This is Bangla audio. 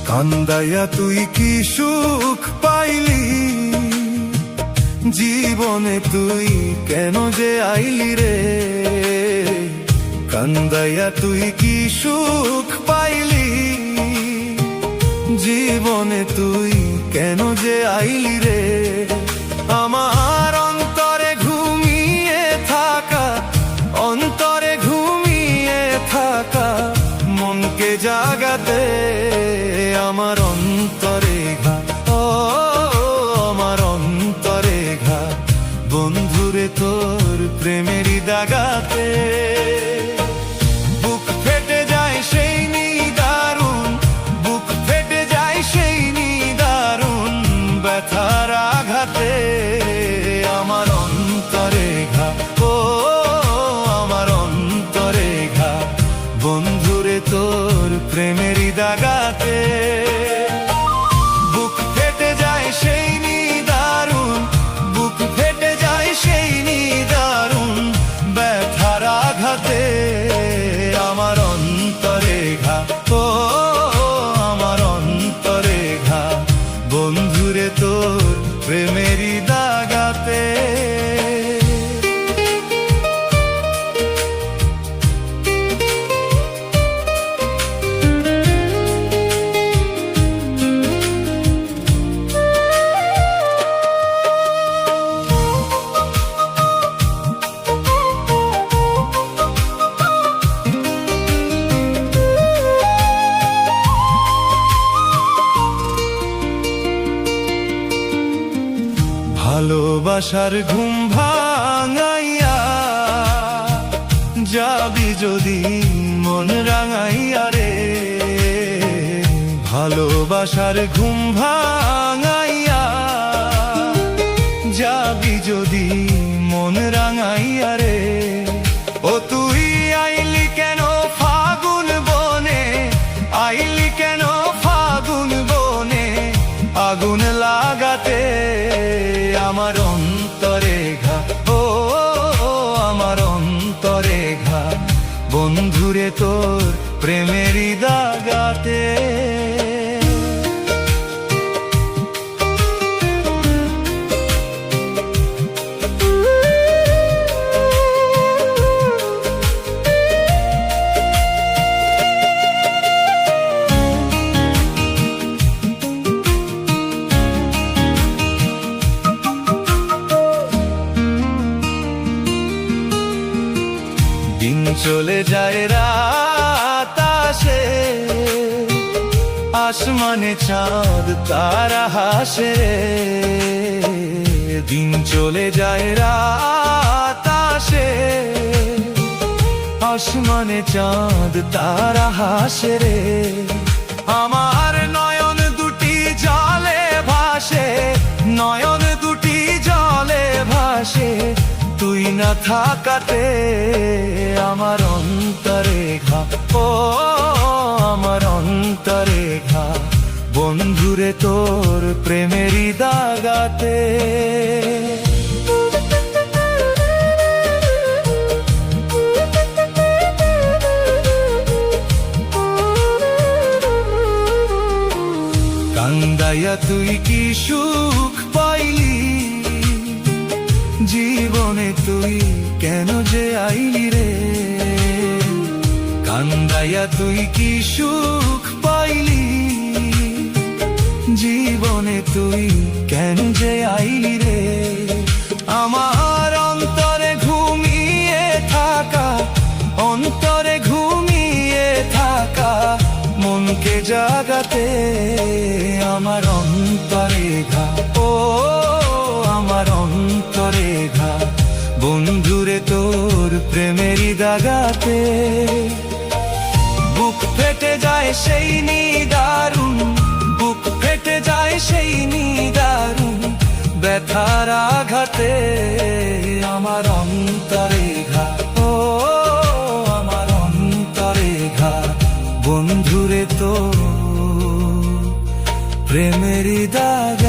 কান্দাইয়া তুই কি সুখ পাইলি, জীবনে তুই কেন যে আইলি রে। কান্দাইয়া তুই কি সুখ পাইলি, জীবনে তুই কেন যে আইলি রে। আমার অন্তরে ঘুমিয়ে থাকা, অন্তরে ঘুমিয়ে থাকা মনকে জাগাতে আমার অন্তরে ঘা, ও আমার অন্তরে ঘা, বন্ধুরে তোর প্রেমেরই দাগাতে। বুক ফেটে যায় সেই নিদারুণ, বুক ফেটে যায় সেই নিদারুণ ব্যথার আঘাতে আমার অন্তরে ঘা, ও আমার অন্তরে ঘা, বন্ধুরে তোর প্রেমেরই দাগাতে। বুক ফেটে যায় সেই নিদারুণ, বুক ফেটে যায় সেই নিদারুণ ব্যথার আঘাতে আমার অন্তরে ঘা, ও আমার অন্তরে ঘা, বন্ধুরে তোর প্রেমেরই দাগাতে। ভালোবাসার ঘুম ভাঙাইয়া যাবি যদি মন রাঙাইয়া রে। ভালোবাসার ঘুম ভাঙাইয়া যাবি যদি মন রাঙাইয়া রে। ও তুই আইলি কেন ফাগুন বনে, আইলি কেন ফাগুন বনে আগুন লাগাতে আমার অন্তরে ঘা, ও আমার অন্তরে ঘা, বন্ধুরে তোর প্রেমেরই দাগাতে। দিন চলে যায় রাত আসে, আসমানে চাঁদ তারা হাসে। দিন চলে যায় রাত আসে, আসমানে চাঁদ তারা হাসে রে। আমার নয়ন দুটি জলে ভাসে, নয়ন দুটি জলে ভাসে তুই না থাকাতে আমার অন্তরে ঘা, ও আমার অন্তরে ঘা, বন্ধুরে তোর প্রেমেরই দাগাতে। কান্দাইয়া তুই কি সুখ পাইলি, জীবনে তুই কেন যে আইলি রে। কান্দাইয়া তুই কি সুখ পাইলি, জীবনে তুই কেন যে আইলি রে। আমার অন্তরে ঘুম দাগাতে আমার অন্তরে ঘা, ও আমার অন্তরে ঘা, বন্ধুরে তোর প্রেমেরই দাগাতে বুক ফেটে যায় সেই নিদারুণ, বুক ফেটে যায় সেই নিদারুণ ব্যথার আঘাতে আমার অন্তরে ঘা, ও আমার অন্তরে ঘা, বন্ধুরে তো প্রেমেরই দাগ।